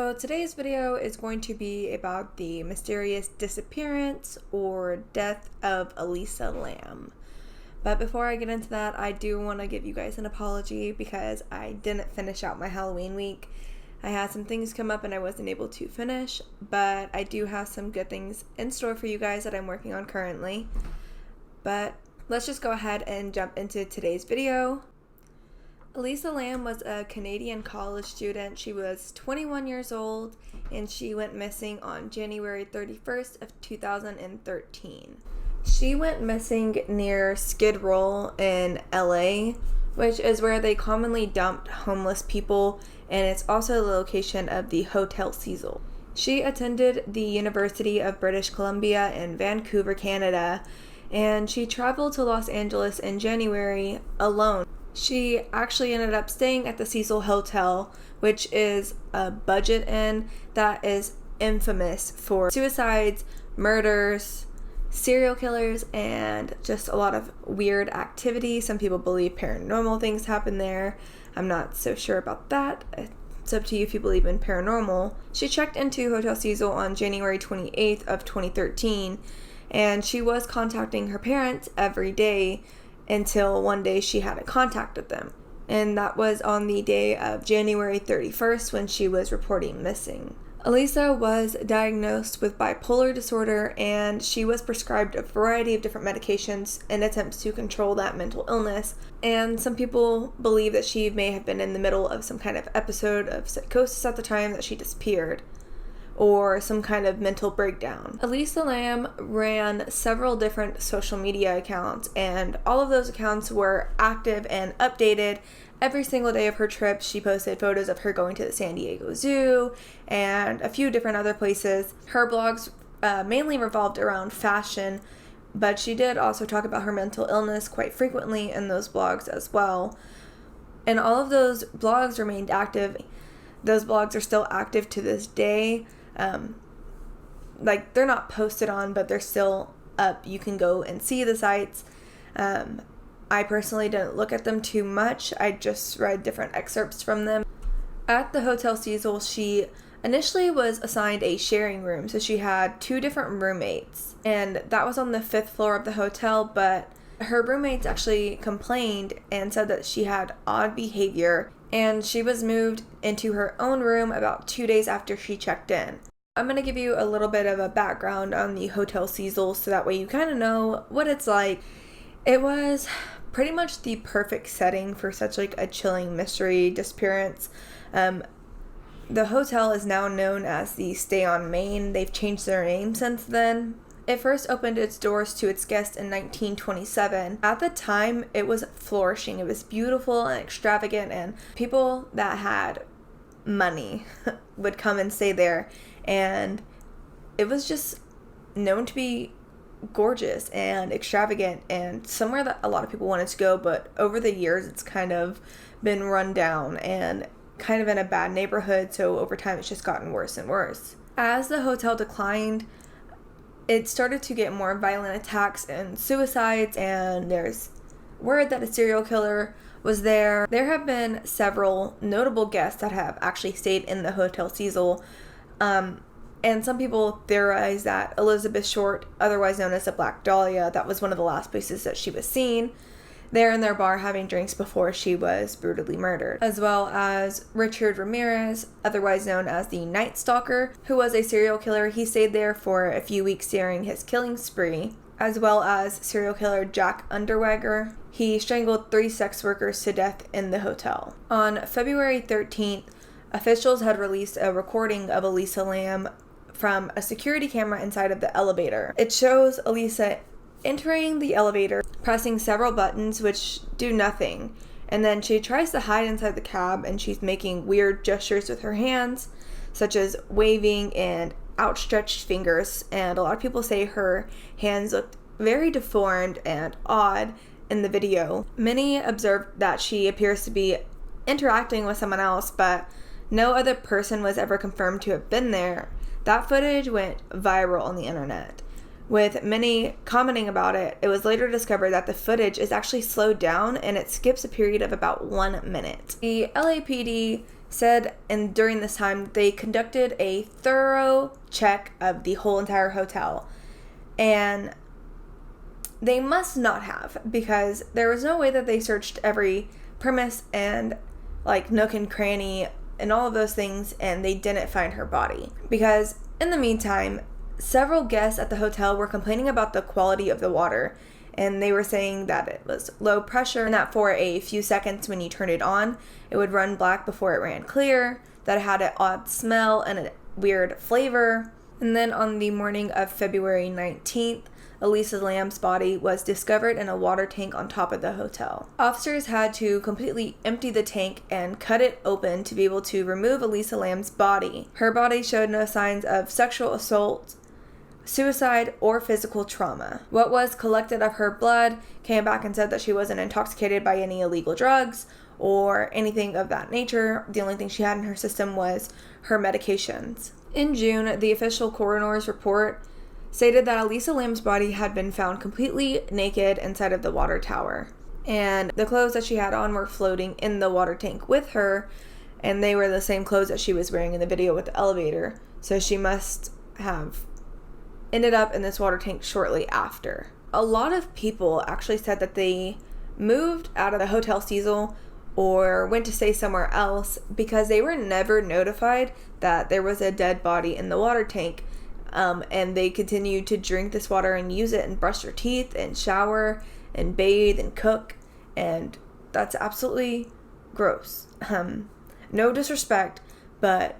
So today's video is going to be about the mysterious disappearance or death of Elisa Lam. But before I get into that, I do want to give you guys an apology because I didn't finish out my Halloween week. I had some things come up and I wasn't able to finish, but I do have some good things in store for you guys that I'm working on currently. But let's just go ahead and jump into today's video. Elisa Lam was a Canadian college student. She was 21 years old and she went missing on January 31st of 2013. She went missing near Skid Row in LA, which is where they commonly dumped homeless people, and it's also the location of the Hotel Cecil. She attended the University of British Columbia in Vancouver, Canada, and she traveled to Los Angeles in January alone. She actually ended up staying at the Cecil Hotel, which is a budget inn that is infamous for suicides, murders, serial killers, and just a lot of weird activity. Some people believe paranormal things happen there. I'm not so sure about that. It's up to you if you believe in paranormal. She checked into Hotel Cecil on January 28th of 2013, and she was contacting her parents every day until one day she hadn't contacted them. And that was on the day of January 31st when she was reporting missing. Elisa was diagnosed with bipolar disorder and she was prescribed a variety of different medications in attempts to control that mental illness. And some people believe that she may have been in the middle of some kind of episode of psychosis at the time that she disappeared, or some kind of mental breakdown. Elisa Lam ran several different social media accounts, and all of those accounts were active and updated every single day of her trip. She posted photos of her going to the San Diego Zoo and a few different other places. Her blogs mainly revolved around fashion, but she did also talk about her mental illness quite frequently in those blogs as well. And all of those blogs remained active. Those blogs are still active to this day. They're not posted on, but they're still up. You can go and see the sites. I personally didn't look at them too much. I just read different excerpts from them. At the Hotel Cecil, she initially was assigned a sharing room, so she had two different roommates, and that was on the 5th floor of the hotel, but her roommates actually complained and said that she had odd behavior, and she was moved into her own room about 2 days after she checked in. I'm going to give you a little bit of a background on the Hotel Cecil so that way you kind of know what it's like. It was pretty much the perfect setting for such like a chilling mystery disappearance. The hotel is now known as the Stay on Main. They've changed their name since then. It first opened its doors to its guests in 1927. At the time, it was flourishing. It was beautiful and extravagant, and people that had money would come and stay there. And it was just known to be gorgeous and extravagant and somewhere that a lot of people wanted to go, but over the years it's kind of been run down and kind of in a bad neighborhood, so over time it's just gotten worse and worse. As the hotel declined, it started to get more violent attacks and suicides, and there's word that a serial killer was there. There have been several notable guests that have actually stayed in the Hotel Cecil, and some people theorize that Elizabeth Short, otherwise known as the Black Dahlia, that was one of the last places that she was seen, there in their bar having drinks before she was brutally murdered. As well as Richard Ramirez, otherwise known as the Night Stalker, who was a serial killer. He stayed there for a few weeks during his killing spree. As well as serial killer Jack Underweger. He strangled 3 sex workers to death in the hotel. On February 13th, officials had released a recording of Elisa Lam from a security camera inside of the elevator. It shows Elisa entering the elevator, pressing several buttons which do nothing, and then she tries to hide inside the cab, and she's making weird gestures with her hands, such as waving and outstretched fingers, and a lot of people say her hands looked very deformed and odd in the video. Many observed that she appears to be interacting with someone else, but no other person was ever confirmed to have been there. That footage went viral on the internet, with many commenting about it. It was later discovered that the footage is actually slowed down and it skips a period of about 1 minute. The LAPD said, and during this time, they conducted a thorough check of the whole entire hotel. And they must not have, because there was no way that they searched every premise and like nook and cranny and all of those things, and they didn't find her body. Because in the meantime, several guests at the hotel were complaining about the quality of the water, and they were saying that it was low pressure and that for a few seconds when you turned it on, it would run black before it ran clear, that it had an odd smell and a weird flavor. And then on the morning of February 19th, Elisa Lam's body was discovered in a water tank on top of the hotel. Officers had to completely empty the tank and cut it open to be able to remove Elisa Lam's body. Her body showed no signs of sexual assault, suicide, or physical trauma. What was collected of her blood came back and said that she wasn't intoxicated by any illegal drugs or anything of that nature. The only thing she had in her system was her medications. In June, the official coroner's report stated that Elisa Lam's body had been found completely naked inside of the water tower, and the clothes that she had on were floating in the water tank with her, and they were the same clothes that she was wearing in the video with the elevator, so she must have ended up in this water tank shortly after. A lot of people actually said that they moved out of the Hotel Cecil or went to stay somewhere else because they were never notified that there was a dead body in the water tank. And they continued to drink this water and use it and brush their teeth and shower and bathe and cook, and that's absolutely gross. No disrespect, but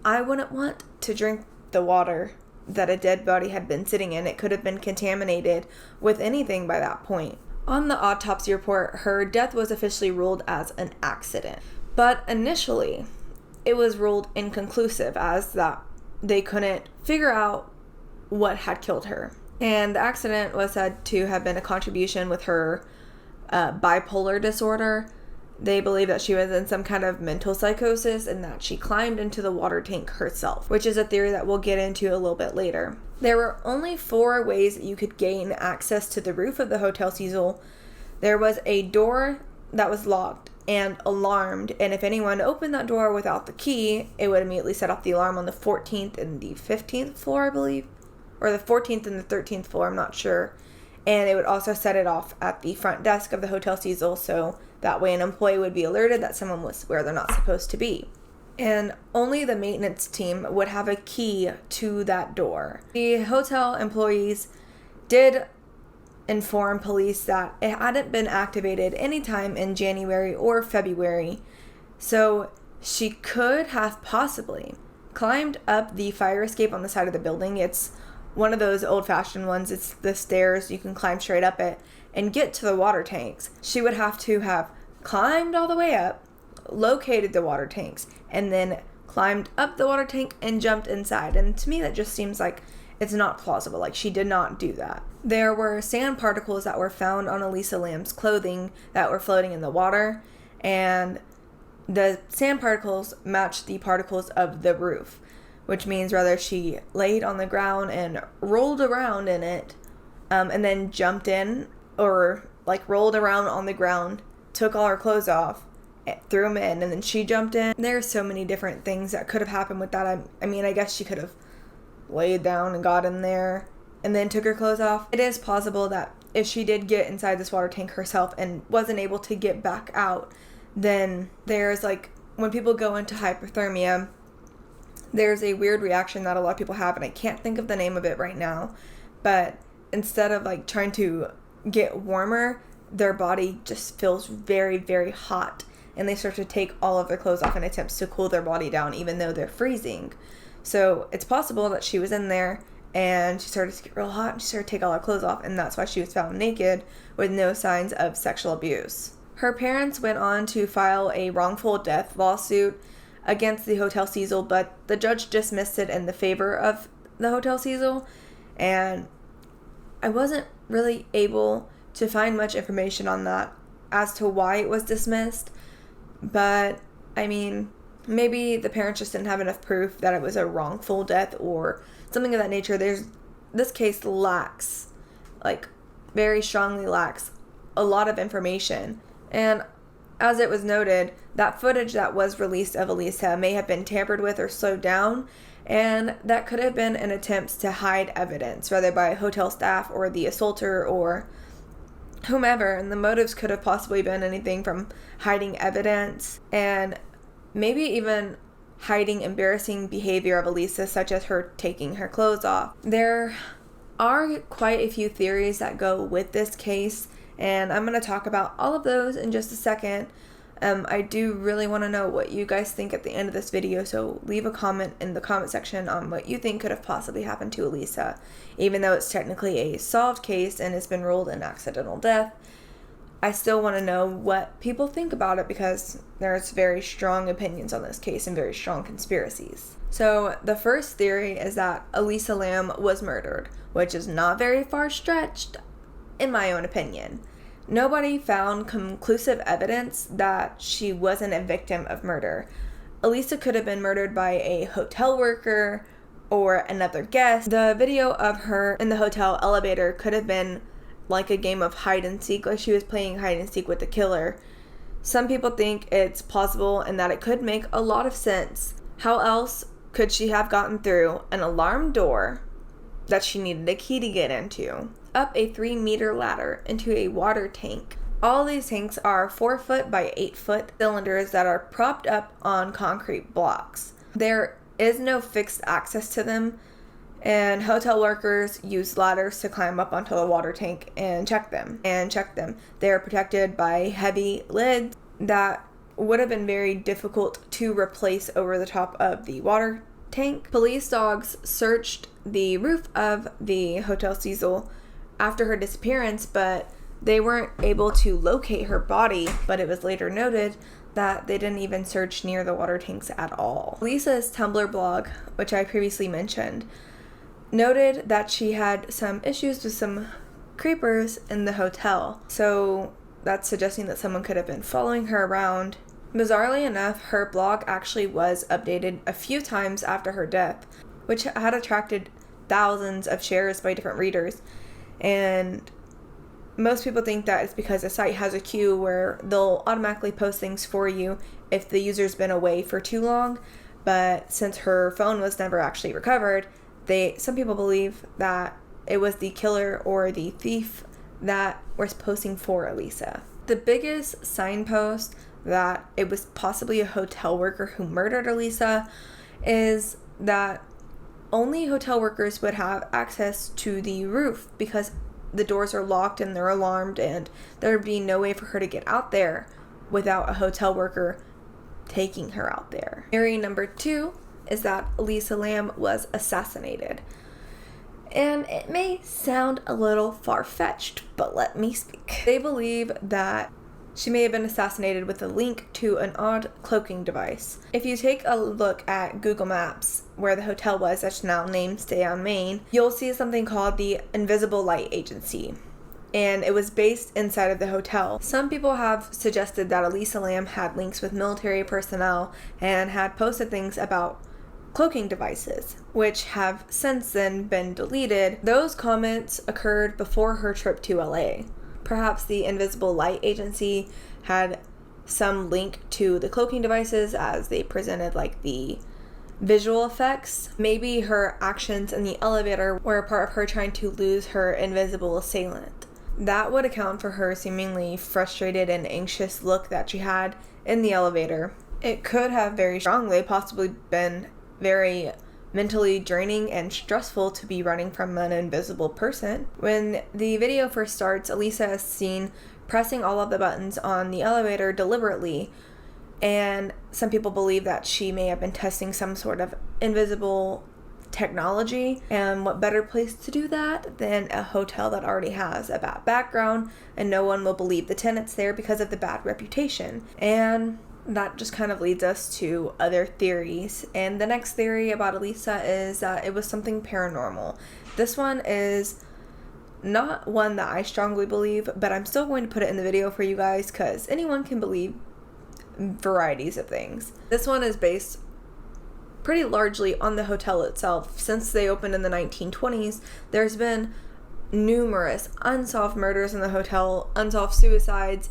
I wouldn't want to drink the water that a dead body had been sitting in. It could have been contaminated with anything by that point. On the autopsy report, her death was officially ruled as an accident, but initially it was ruled inconclusive as that they couldn't figure out what had killed her. And the accident was said to have been a contribution with her bipolar disorder. They believe that she was in some kind of mental psychosis and that she climbed into the water tank herself, which is a theory that we'll get into a little bit later. There were only 4 ways that you could gain access to the roof of the Hotel Cecil. There was a door that was locked and alarmed, and if anyone opened that door without the key, it would immediately set off the alarm on the 14th and the 15th floor, I believe, or the 14th and the 13th floor, I'm not sure, and it would also set it off at the front desk of the Hotel Cecil, so that way an employee would be alerted that someone was where they're not supposed to be. And only the maintenance team would have a key to that door. The hotel employees did inform police that it hadn't been activated anytime in January or February, so she could have possibly climbed up the fire escape on the side of the building. It's one of those old-fashioned ones. It's the stairs you can climb straight up it and get to the water tanks. She would have to have climbed all the way up, located the water tanks, and then climbed up the water tank and jumped inside. And to me, that just seems like it's not plausible. Like, she did not do that. There were sand particles that were found on Elisa Lam's clothing that were floating in the water, and the sand particles matched the particles of the roof, which means rather she laid on the ground and rolled around in it, and then jumped in, or like rolled around on the ground, took all her clothes off, threw them in, and then she jumped in. There's so many different things that could have happened with that. I mean, I guess she could have laid down and got in there and then took her clothes off. It is possible that if she did get inside this water tank herself and wasn't able to get back out, then there's like, when people go into hypothermia, there's a weird reaction that a lot of people have, and I can't think of the name of it right now, but instead of like trying to get warmer, their body just feels very, very hot, and they start to take all of their clothes off in attempts to cool their body down even though they're freezing. So it's possible that she was in there and she started to get real hot and she started to take all her clothes off, and that's why she was found naked with no signs of sexual abuse. Her parents went on to file a wrongful death lawsuit against the Hotel Cecil, but the judge dismissed it in the favor of the Hotel Cecil, and I wasn't really able to find much information on that as to why it was dismissed, but I mean, maybe the parents just didn't have enough proof that it was a wrongful death or something of that nature. This case lacks, like, very strongly lacks a lot of information, and As it was noted, that footage that was released of Elisa may have been tampered with or slowed down, and that could have been an attempt to hide evidence, whether by hotel staff or the assaulter or whomever, and the motives could have possibly been anything from hiding evidence and maybe even hiding embarrassing behavior of Elisa, such as her taking her clothes off. There are quite a few theories that go with this case, and I'm going to talk about all of those in just a second. I do really want to know what you guys think at the end of this video, so leave a comment in the comment section on what you think could have possibly happened to Elisa. Even though it's technically a solved case and it's been ruled an accidental death, I still want to know what people think about it, because there's very strong opinions on this case and very strong conspiracies. So the first theory is that Elisa Lam was murdered, which is not very far stretched in my own opinion. Nobody found conclusive evidence that she wasn't a victim of murder. Elisa could have been murdered by a hotel worker or another guest. The video of her in the hotel elevator could have been like a game of hide and seek, like she was playing hide and seek with the killer. Some people think it's plausible and that it could make a lot of sense. How else could she have gotten through an alarm door that she needed a key to get into, up a 3-meter ladder into a water tank? All these tanks are 4-foot by 8-foot cylinders that are propped up on concrete blocks. There is no fixed access to them, and hotel workers use ladders to climb up onto the water tank and check them. They are protected by heavy lids that would have been very difficult to replace over the top of the water tank. Police dogs searched the roof of the Hotel Cecil after her disappearance, but they weren't able to locate her body. But it was later noted that they didn't even search near the water tanks at all. Lisa's Tumblr blog, which I previously mentioned, noted that she had some issues with some creepers in the hotel. So that's suggesting that someone could have been following her around. Bizarrely enough, her blog actually was updated a few times after her death, which had attracted thousands of shares by different readers. And most people think that it's because the site has a queue where they'll automatically post things for you if the user's been away for too long. But since her phone was never actually recovered, some people believe that it was the killer or the thief that was posting for Elisa. The biggest signpost that it was possibly a hotel worker who murdered Elisa is that only hotel workers would have access to the roof, because the doors are locked and they're alarmed, and there would be no way for her to get out there without a hotel worker taking her out there. Theory number 2 is that Elisa Lam was assassinated. And it may sound a little far-fetched, but let me speak. They believe that she may have been assassinated with a link to an odd cloaking device. If you take a look at Google Maps, where the hotel was, that's now named Stay on Main, you'll see something called the Invisible Light Agency, and it was based inside of the hotel. Some people have suggested that Elisa Lam had links with military personnel and had posted things about cloaking devices, which have since then been deleted. Those comments occurred before her trip to LA. Perhaps the Invisible Light Agency had some link to the cloaking devices, as they presented like the visual effects. Maybe her actions in the elevator were a part of her trying to lose her invisible assailant. That would account for her seemingly frustrated and anxious look that she had in the elevator. It could have very strongly possibly been very mentally draining and stressful to be running from an invisible person. When the video first starts, Elisa is seen pressing all of the buttons on the elevator deliberately, and some people believe that she may have been testing some sort of invisible technology, and what better place to do that than a hotel that already has a bad background, and no one will believe the tenants there because of the bad reputation. And that just kind of leads us to other theories. And the next theory about Elisa is that it was something paranormal. This one is not one that I strongly believe, but I'm still going to put it in the video for you guys, because anyone can believe varieties of things. This one is based pretty largely on the hotel itself. Since they opened in the 1920s, there's been numerous unsolved murders in the hotel, unsolved suicides,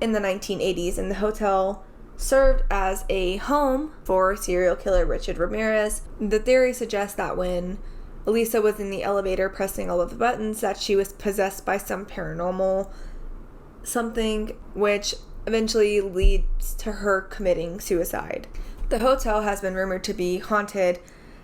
in the 1980s, and the hotel served as a home for serial killer Richard Ramirez. The theory suggests that when Elisa was in the elevator pressing all of the buttons, that she was possessed by some paranormal something, which eventually leads to her committing suicide. The hotel has been rumored to be haunted,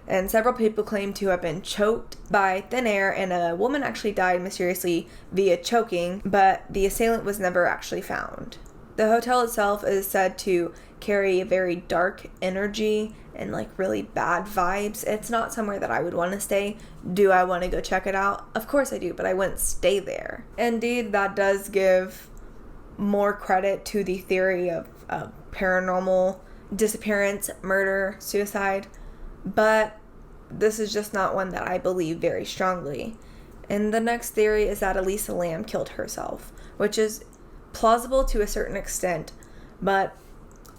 and several people claim to have been choked by thin air, and a woman actually died mysteriously via choking, but the assailant was never actually found. The hotel itself is said to carry a very dark energy and like really bad vibes. It's not somewhere that I would want to stay. Do I want to go check it out? Of course I do, but I wouldn't stay there. Indeed, that does give more credit to the theory of paranormal disappearance, murder, suicide, but this is just not one that I believe very strongly. And the next theory is that Elisa Lam killed herself, which is plausible to a certain extent, but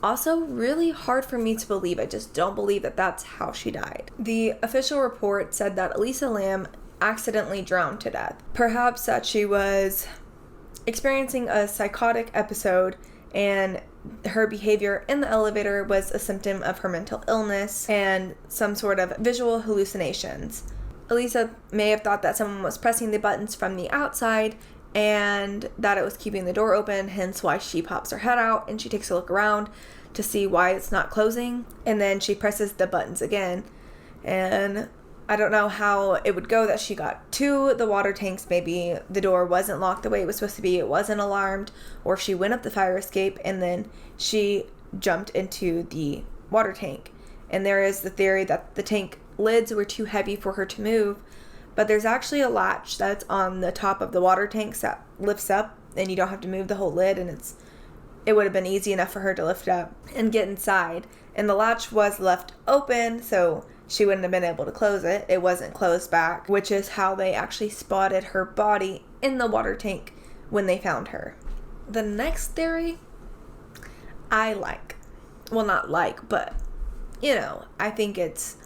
also really hard for me to believe. I just don't believe that that's how she died. The official report said that Elisa Lam accidentally drowned to death. Perhaps that she was experiencing a psychotic episode and her behavior in the elevator was a symptom of her mental illness and some sort of visual hallucinations. Elisa may have thought that someone was pressing the buttons from the outside and that it was keeping the door open, hence why she pops her head out and she takes a look around to see why it's not closing, and then she presses the buttons again. And I don't know how it would go that she got to the water tanks. Maybe the door wasn't locked the way it was supposed to be, it wasn't alarmed, or if she went up the fire escape and then she jumped into the water tank. And there is the theory that the tank lids were too heavy for her to move, but there's actually a latch that's on the top of the water tanks that lifts up and you don't have to move the whole lid, and it would have been easy enough for her to lift up and get inside. And the latch was left open, so she wouldn't have been able to close it. It wasn't closed back, which is how they actually spotted her body in the water tank when they found her. The next theory I like. Well, not like, but, I think it's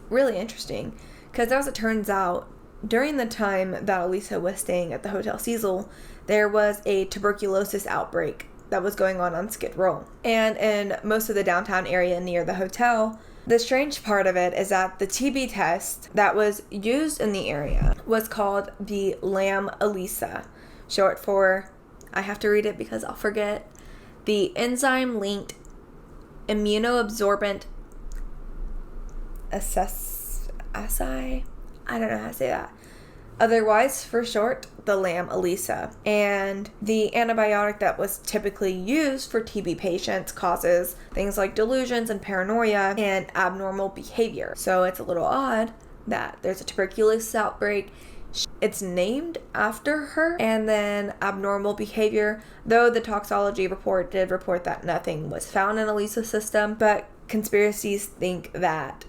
really interesting. Because as it turns out, during the time that Elisa was staying at the Hotel Cecil, there was a tuberculosis outbreak that was going on Skid Row. And in most of the downtown area near the hotel, the strange part of it is that the TB test that was used in the area was called the Lam Elisa, short for, I have to read it because I'll forget, the enzyme-linked immunoabsorbent assay? I don't know how to say that. Otherwise, for short, the Lam Elisa. And the antibiotic that was typically used for TB patients causes things like delusions and paranoia and abnormal behavior. So it's a little odd that there's a tuberculosis outbreak. It's named after her, and then abnormal behavior, though the toxology report did report that nothing was found in Elisa's system, but conspiracies think that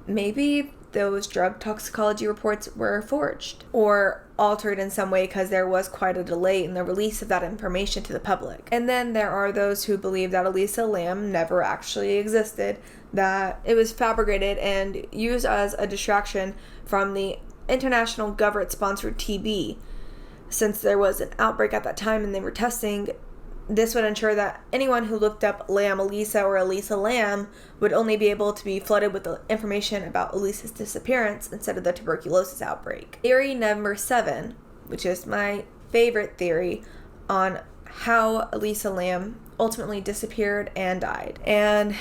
maybe those drug toxicology reports were forged or altered in some way because there was quite a delay in the release of that information to the public. And then there are those who believe that Elisa Lam never actually existed, that it was fabricated and used as a distraction from the international government-sponsored TB. Since there was an outbreak at that time and they were testing, this would ensure that anyone who looked up Lam Elisa or Elisa Lam would only be able to be flooded with the information about Elisa's disappearance instead of the tuberculosis outbreak. Theory number 7, which is my favorite theory on how Elisa Lam ultimately disappeared and died. And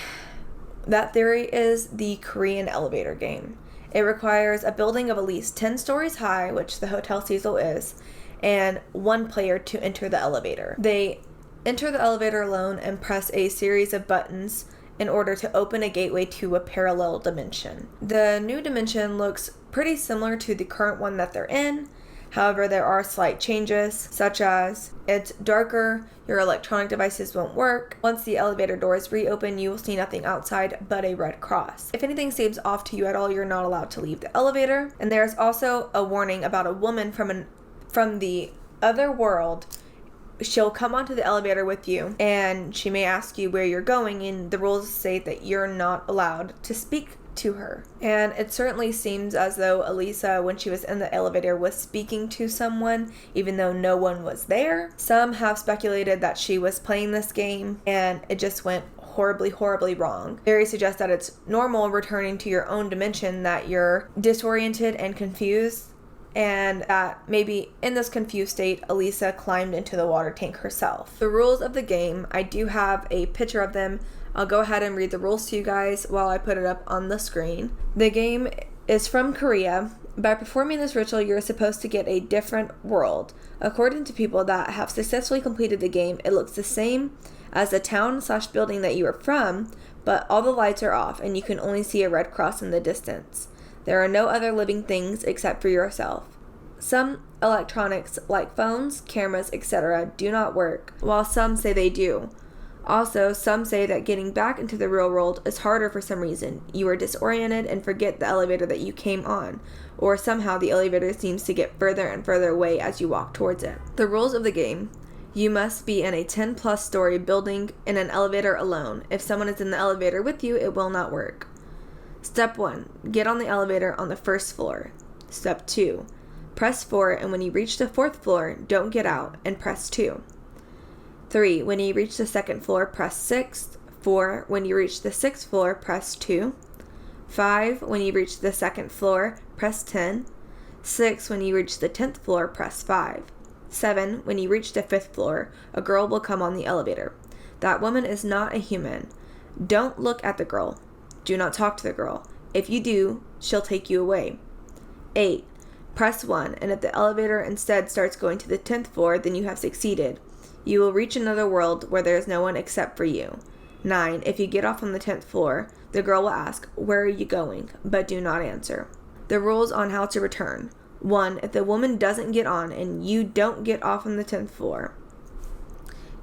that theory is the Korean elevator game. It requires a building of at least 10 stories high, which the Hotel Cecil is, and one player to enter the elevator. They enter the elevator alone and press a series of buttons in order to open a gateway to a parallel dimension. The new dimension looks pretty similar to the current one that they're in. However, there are slight changes, such as it's darker, your electronic devices won't work. Once the elevator doors reopen, you will see nothing outside but a red cross. If anything seems off to you at all, you're not allowed to leave the elevator. And there's also a warning about a woman from the other world. She'll come onto the elevator with you and she may ask you where you're going, and the rules say that you're not allowed to speak to her. And it certainly seems as though Elisa, when she was in the elevator, was speaking to someone, even though no one was there. Some have speculated that she was playing this game and it just went horribly, horribly wrong. Theories suggest that it's normal returning to your own dimension, that you're disoriented and confused, and that maybe in this confused state, Elisa climbed into the water tank herself. The rules of the game, I do have a picture of them. I'll go ahead and read the rules to you guys while I put it up on the screen. The game is from Korea. By performing this ritual, you're supposed to get a different world. According to people that have successfully completed the game, it looks the same as the town/building that you are from, but all the lights are off and you can only see a red cross in the distance. There are no other living things except for yourself. Some electronics like phones, cameras, etc. do not work, while some say they do. Also, some say that getting back into the real world is harder for some reason. You are disoriented and forget the elevator that you came on, or somehow the elevator seems to get further and further away as you walk towards it. The rules of the game. You must be in a 10+ story building in an elevator alone. If someone is in the elevator with you, it will not work. Step 1. Get on the elevator on the first floor. Step 2. Press 4, and when you reach the 4th floor, don't get out and press 2. 3. When you reach the 2nd floor, press 6. 4. When you reach the 6th floor, press 2. 5. When you reach the 2nd floor, press 10. 6. When you reach the 10th floor, press 5. 7. When you reach the 5th floor, a girl will come on the elevator. That woman is not a human. Don't look at the girl. Do not talk to the girl. If you do, she'll take you away. 8. Press 1, and if the elevator instead starts going to the 10th floor, then you have succeeded. You will reach another world where there is no one except for you. 9. If you get off on the 10th floor, the girl will ask, "Where are you going?" but do not answer. The rules on how to return. 1. If the woman doesn't get on and you don't get off on the 10th floor.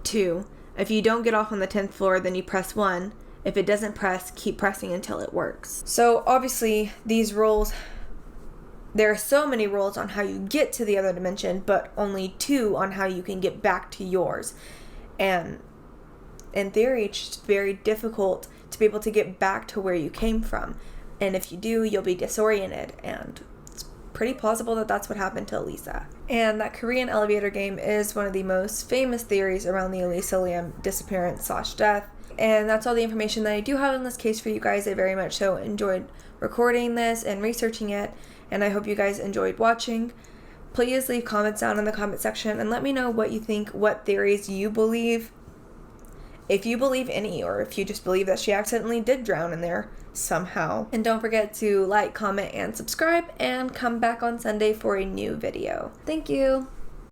2. If you don't get off on the 10th floor, then you press 1. If it doesn't press, keep pressing until it works. So obviously these rules, there are so many rules on how you get to the other dimension, but only 2 on how you can get back to yours. And in theory, it's just very difficult to be able to get back to where you came from. And if you do, you'll be disoriented, and it's pretty plausible that that's what happened to Elisa. And that Korean elevator game is one of the most famous theories around the Elisa Lam disappearance/death. And that's all the information that I do have in this case for you guys. I very much so enjoyed recording this and researching it, and I hope you guys enjoyed watching. Please leave comments down in the comment section and let me know what you think, what theories you believe. If you believe any, or if you just believe that she accidentally did drown in there somehow. And don't forget to like, comment, and subscribe, and come back on Sunday for a new video. Thank you!